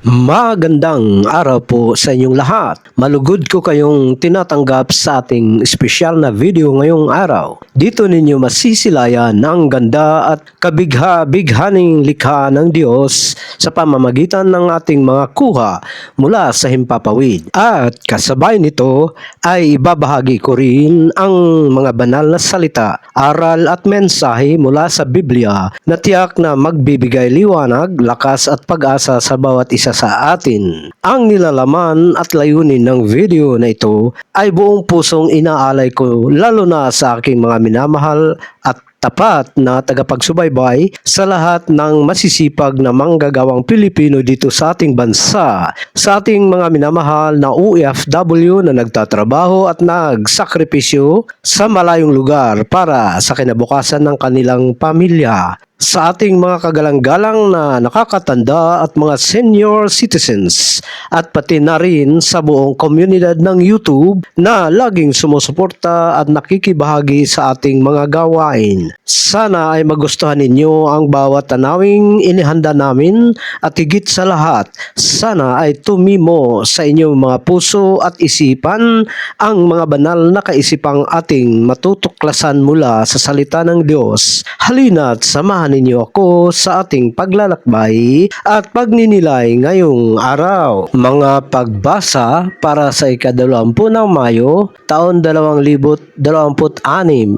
Magandang araw po sa inyong lahat. Malugod ko kayong tinatanggap sa ating espesyal na video ngayong araw. Dito ninyo masisilayan ang ganda at kabigha-bighaning likha ng Diyos sa pamamagitan ng ating mga kuha mula sa himpapawid. At kasabay nito ay ibabahagi ko rin ang mga banal na salita, aral at mensahe mula sa Biblia na tiyak na magbibigay liwanag, lakas at pag-asa sa bawat isa sa atin. Ang nilalaman at layunin ng video na ito ay buong pusong inaalay ko lalo na sa aking mga minamahal at tapat na tagapagsubaybay sa lahat ng masisipag na manggagawang Pilipino dito sa ating bansa, sa ating mga minamahal na OFW na nagtatrabaho at nagsakripisyo sa malayong lugar para sa kinabukasan ng kanilang pamilya, sa ating mga kagalang-galang na nakakatanda at mga senior citizens, at pati na rin sa buong komunidad ng YouTube na laging sumusuporta at nakikibahagi sa ating mga gawain. Sana ay magustuhan ninyo ang bawat tanawing inihanda namin at higit sa lahat, sana ay tumimo sa inyong mga puso at isipan ang mga banal na kaisipang ating matutuklasan mula sa salita ng Diyos. Halina't samahan ninyo ako sa ating paglalakbay at pagninilay ngayong araw. Mga pagbasa para sa ika-20 ng Mayo, taon 2026,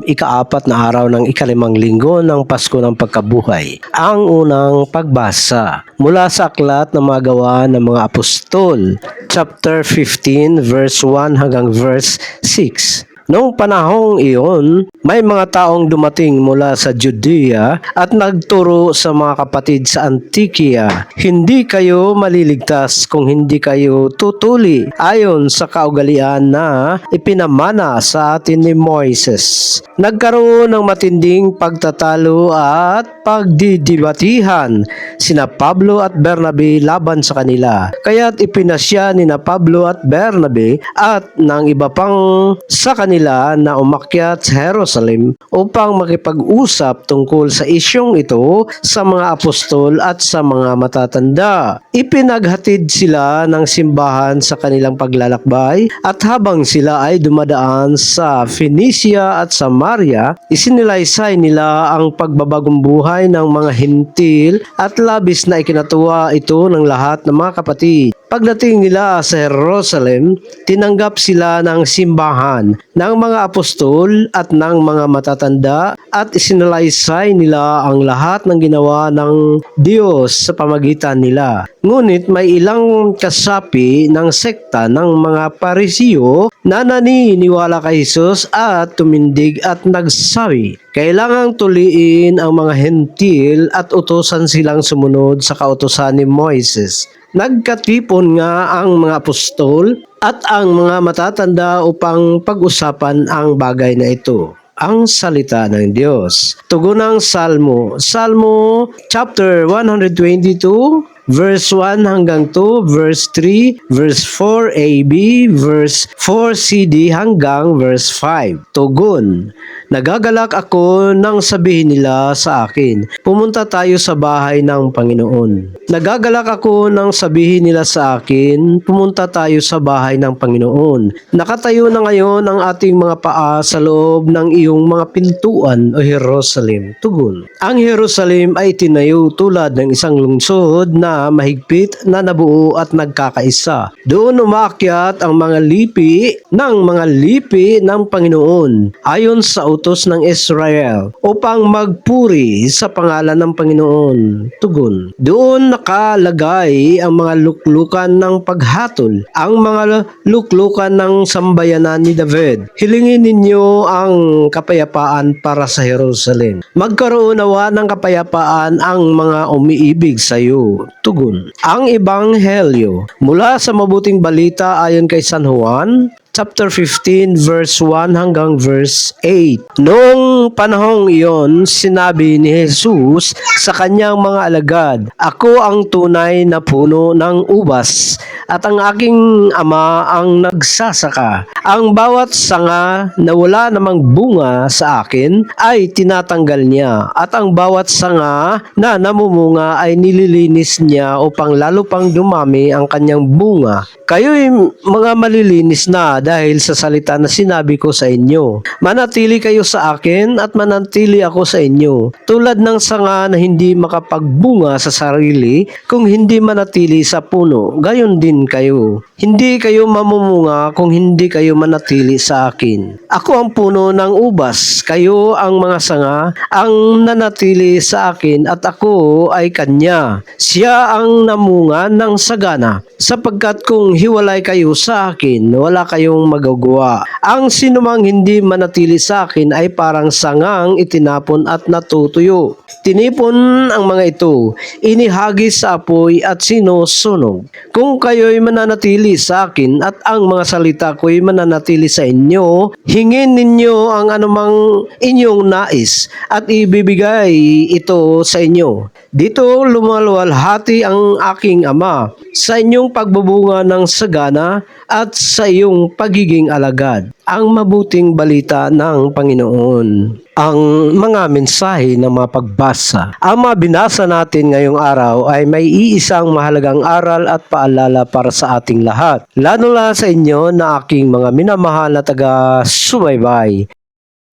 ika-4 na araw ng ika-5 linggo ng Pasko ng Pagkabuhay. Ang unang pagbasa mula sa aklat ng mga gawa ng mga apostol, chapter 15, verse 1 hanggang verse 6. Noong panahong iyon, may mga taong dumating mula sa Judea at nagturo sa mga kapatid sa Antioquia, "Hindi kayo maliligtas kung hindi kayo tutuli ayon sa kaugalian na ipinamana sa atin ni Moises." Nagkaroon ng matinding pagtatalo at pagdidibatihan sina Pablo at Bernabe laban sa kanila. Kaya't ipinasya ni na Pablo at Bernabe at ng iba pang sa kanila na umakyat sa Jerusalem upang makipag-usap tungkol sa isyong ito sa mga apostol at sa mga matatanda. Ipinaghatid sila ng simbahan sa kanilang paglalakbay at habang sila ay dumadaan sa Phoenicia at Samaria, isinilaysay nila ang pagbabagong buhay ng mga Hintil at labis na ikinatuwa ito ng lahat ng mga kapatid. Pagdating nila sa Jerusalem, tinanggap sila ng simbahan, ng mga apostol at ng mga matatanda at isinalaysay nila ang lahat ng ginawa ng Diyos sa pamagitan nila. Ngunit may ilang kasapi ng sekta ng mga Parisiyo na naniniwala kay Jesus at tumindig at nagsabi, "Kailangang tuliin ang mga Hentil at utusan silang sumunod sa kautusan ni Moises." Nagkatipon nga ang mga apostol at ang mga matatanda upang pag-usapan ang bagay na ito. Ang salita ng Diyos. Tugon ng Salmo. Salmo chapter 122, verse 1 hanggang 2, verse 3, verse 4 AB, verse 4 CD hanggang verse 5. Tugon. Nagagalak ako nang sabihin nila sa akin, "Pumunta tayo sa bahay ng Panginoon." Nagagalak ako nang sabihin nila sa akin, "Pumunta tayo sa bahay ng Panginoon." Nakatayo na ngayon ang ating mga paa sa loob ng iyong mga pintuan, o Jerusalem. Tugon. Ang Jerusalem ay tinayo tulad ng isang lungsod na mahigpit na nabuo at nagkakaisa. Doon umakyat ang mga lipi ng Panginoon ayon sa utos ng Israel upang magpuri sa pangalan ng Panginoon. Tugon. Doon nakalagay ang mga luklukan ng paghatol, ang mga luklukan ng sambayanan ni David. Hilingin ninyo ang kapayapaan para sa Jerusalem. Magkaroon nawa ng kapayapaan ang mga umiibig sa iyo. Tugon. Ang Ebanghelyo mula sa mabuting balita ayon kay San Juan, chapter 15 verse 1 hanggang verse 8. Noong panahong iyon, sinabi ni Jesus sa kanyang mga alagad, "Ako ang tunay na puno ng ubas at ang aking ama ang nagsasaka. Ang bawat sanga na wala namang bunga sa akin ay tinatanggal niya at ang bawat sanga na namumunga ay nililinis niya upang lalo pang dumami ang kanyang bunga. Kayo'y mga malilinis na dahil sa salita na sinabi ko sa inyo. Manatili kayo sa akin at manatili ako sa inyo. Tulad ng sanga na hindi makapagbunga sa sarili kung hindi manatili sa puno, gayon din kayo. Hindi kayo mamumunga kung hindi kayo manatili sa akin. Ako ang puno ng ubas, kayo ang mga sanga ang nanatili sa akin at ako ay kanya. Siya ang namunga ng sagana, sapagkat kung hiwalay kayo sa akin, wala kayong magagawa. Ang sinumang hindi manatili sa akin ay parang sangang itinapon at natutuyo. Tinipon ang mga ito, inihagis sa apoy at sinusunog. Kung kayo'y mananatili sa akin at ang mga salita ko'y mananatili sa inyo, hingin ninyo ang anumang inyong nais at ibibigay ito sa inyo. Dito lumalwalhati ang aking ama sa inyong pagbubunga ng sagana at sa iyong pagiging alagad. Ang mabuting balita ng Panginoon. Ang mga mensahe ng mga pagbasa. Ang mga binasa natin ngayong araw ay may iisang mahalagang aral at paalala para sa ating lahat. Lalo na sa inyo na aking mga minamahal na taga-subaybay.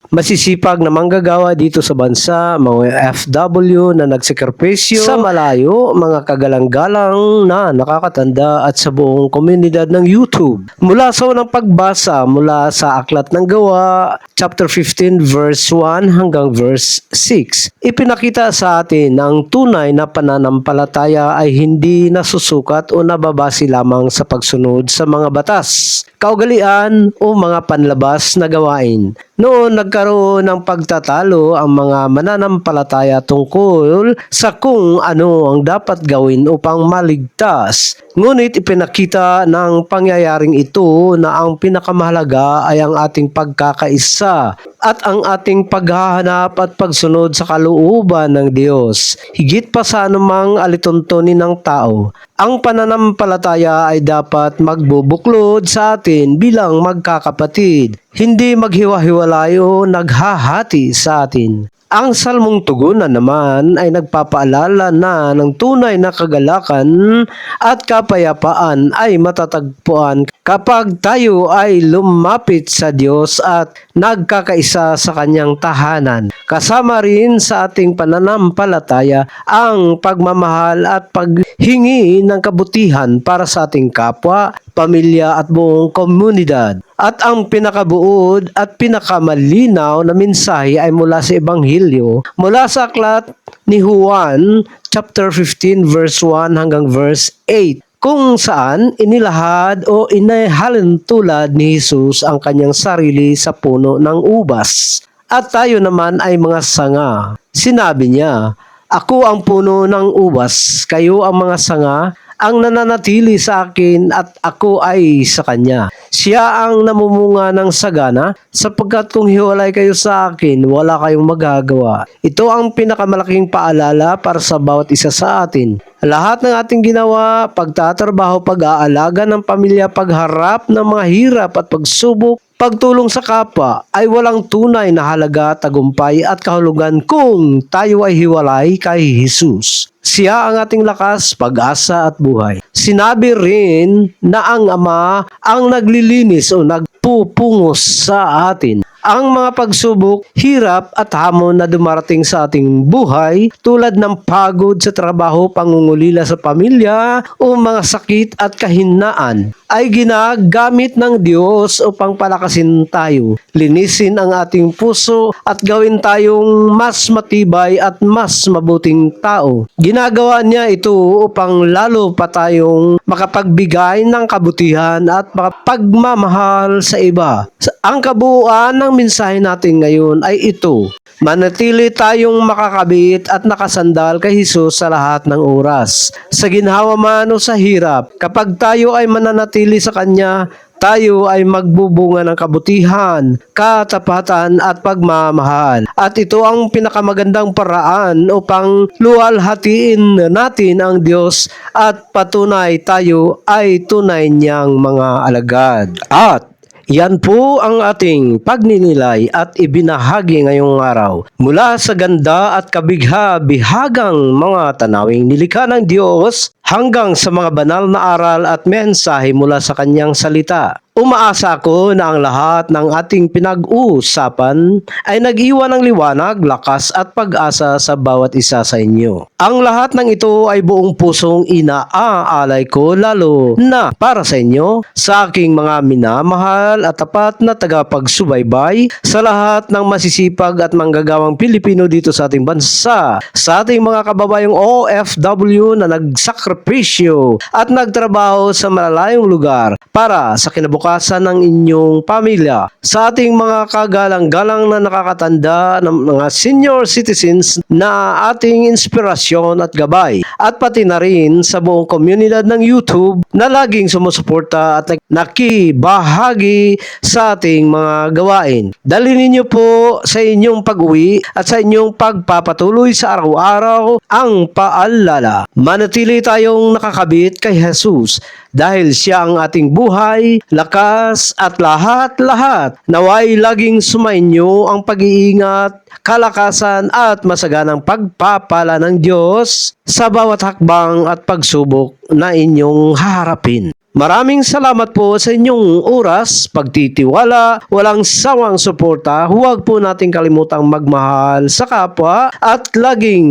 Masisipag na manggagawa dito sa bansa, mga FW na nagsekripisyo sa malayo, mga kagalang-galang na nakakatanda at sa buong komunidad ng YouTube. Mula sa unang pagbasa, mula sa Aklat ng Gawa, chapter 15 verse 1 hanggang verse 6, ipinakita sa atin na ang tunay na pananampalataya ay hindi nasusukat o nababase lamang sa pagsunod sa mga batas, kaugalian o mga panlabas na gawain. Noon nagkaroon ng pagtatalo ang mga mananampalataya tungkol sa kung ano ang dapat gawin upang maligtas. Ngunit ipinakita ng pangyayaring ito na ang pinakamahalaga ay ang ating pagkakaisa at ang ating paghahanap at pagsunod sa kalooban ng Diyos. Higit pa sa anumang alituntunin ng tao, ang pananampalataya ay dapat magbubuklod sa atin bilang magkakapatid, hindi maghiwa-hiwalay o naghahati sa atin. Ang salmong tugunan naman ay nagpapaalala na ng tunay na kagalakan at kapayapaan ay matatagpuan kapag tayo ay lumapit sa Diyos at nagkakaisa sa kanyang tahanan. Kasama rin sa ating pananampalataya ang pagmamahal at paghingi ng kabutihan para sa ating kapwa, pamilya at buong komunidad. At ang pinakabuod at pinakamalinaw na mensahe ay mula sa Ebanghelyo, mula sa aklat ni Juan, chapter 15, verse 1 hanggang verse 8, kung saan inilahad o inihalin tulad ni Jesus ang kanyang sarili sa puno ng ubas. At tayo naman ay mga sanga. Sinabi niya, "Ako ang puno ng ubas, kayo ang mga sanga, ang nananatili sa akin at ako ay sa kanya. Siya ang namumunga ng sagana, sapagkat kung hiwalay kayo sa akin, wala kayong magagawa." Ito ang pinakamalaking paalala para sa bawat isa sa atin. Lahat ng ating ginawa, pagtatrabaho, pag-aalaga ng pamilya, pagharap ng mga hirap at pagsubok, pagtulong sa kapwa ay walang tunay na halaga, tagumpay at kahulugan kung tayo ay hiwalay kay Jesus. Siya ang ating lakas, pag-asa at buhay. Sinabi rin na ang Ama ang naglilinis o nagpupungos sa atin. Ang mga pagsubok, hirap at hamon na dumarating sa ating buhay tulad ng pagod sa trabaho, pangungulila sa pamilya o mga sakit at kahinaan ay ginagamit ng Diyos upang palakasin tayo, linisin ang ating puso at gawin tayong mas matibay at mas mabuting tao. Ginagawa niya ito upang lalo pa tayong makapagbigay ng kabutihan at pagmamahal sa iba. Ang kabuuan ng mensahe natin ngayon ay ito: manatili tayong makakabit at nakasandal kay Jesus sa lahat ng oras, sa ginhawa man o sa hirap. Kapag tayo ay mananatili sa Kanya, tayo ay magbubunga ng kabutihan, katapatan at pagmamahal. At ito ang pinakamagandang paraan upang luwalhatiin natin ang Diyos at patunay tayo ay tunay niyang mga alagad. At yan po ang ating pagninilay at ibinahagi ngayong araw. Mula sa ganda at kabigha-bihagang mga tanawing nilikha ng Diyos hanggang sa mga banal na aral at mensahe mula sa kanyang salita. Umaasa ako na ang lahat ng ating pinag-uusapan ay nag-iwan ng liwanag, lakas at pag-asa sa bawat isa sa inyo. Ang lahat ng ito ay buong pusong inaalay ko lalo na para sa inyo, sa aking mga minamahal at tapat na tagapagsubaybay, sa lahat ng masisipag at manggagawang Pilipino dito sa ating bansa, sa ating mga kababayang OFW na nagsakripisyo at nagtrabaho sa malalayong lugar para sa kinabukasan ng inyong pamilya, sa ating mga kagalang-galang na nakakatanda ng mga senior citizens na ating inspirasyon at gabay, at pati na rin sa buong komunidad ng YouTube na laging sumusuporta at nakibahagi sa ating mga gawain. Dalhin ninyo po sa inyong pag-uwi at sa inyong pagpapatuloy sa araw-araw ang paalala. Manatili tayong nakakabit kay Jesus dahil siya ang ating buhay, lakas at lahat-lahat. Naway laging sumainyo ang pag-iingat, kalakasan at masaganang pagpapala ng Diyos sa bawat hakbang at pagsubok na inyong haharapin. Maraming salamat po sa inyong oras, pagtitiwala, walang sawang suporta. Huwag po nating kalimutang magmahal sa kapwa at laging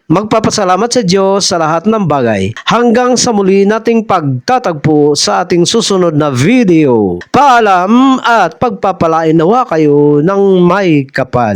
magpapasalamat sa Diyos sa lahat ng bagay. Hanggang sa muli nating pagtatagpo sa ating susunod na video. Paalam at pagpapalain nawa kayo ng may kapal.